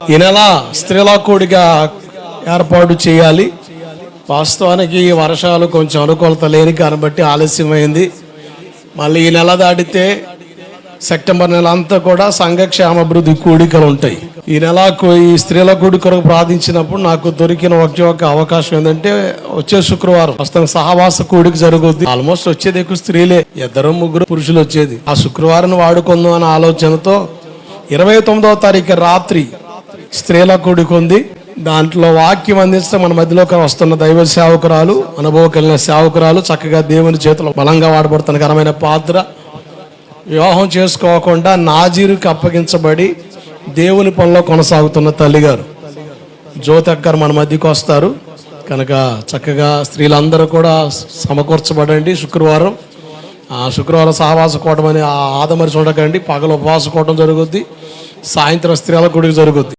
ఈ నెల స్త్రీల కూడిక ఏర్పాటు చేయాలి. వాస్తవానికి వర్షాలు కొంచెం అనుకూలత లేని కాబట్టి ఆలస్యమైంది. మళ్ళీ ఈ నెల దాటితే సెప్టెంబర్ నెల అంతా కూడా సంఘక్షేమాభివృద్ధి కూడికలు ఉంటాయి. ఈ నెల ఈ స్త్రీల కూడిక కొరకు ప్రార్థించినప్పుడు నాకు దొరికిన ఒకే ఒక అవకాశం ఏంటంటే వచ్చే శుక్రవారం ప్రస్తుతం సహవాస కూడిక జరుగుద్ది. ఆల్మోస్ట్ వచ్చేది ఎక్కువ స్త్రీలే, 2-3 పురుషులు వచ్చేది. ఆ శుక్రవారం వాడుకుందాం అనే ఆలోచనతో 29వ తారీఖు రాత్రి స్త్రీల కూడిక ఉంది. దాంట్లో వాక్యం అందిస్తే మన మధ్యలోకి వస్తున్న దైవ సేవకురాలు, అనుభవం కలిగిన సేవకురాలు, చక్కగా దేవుని చేతిలో బలంగా వాడబడుతున్న ఘనమైన పాత్ర, వివాహం చేసుకోకుండా నాజీరుకి అప్పగించబడి దేవుని పనిలో కొనసాగుతున్న తల్లిగారు జ్యోతి అక్కర్ మన మధ్యకు వస్తారు. కనుక చక్కగా స్త్రీలందరూ కూడా సమకూర్చబడండి. శుక్రవారం సహవాస కూటం అని ఆదమరి చూడకండి. పగలు ఉపవాస కూటం జరుగుద్ది, సాయంత్రం స్త్రీల కూడిక జరుగుద్ది.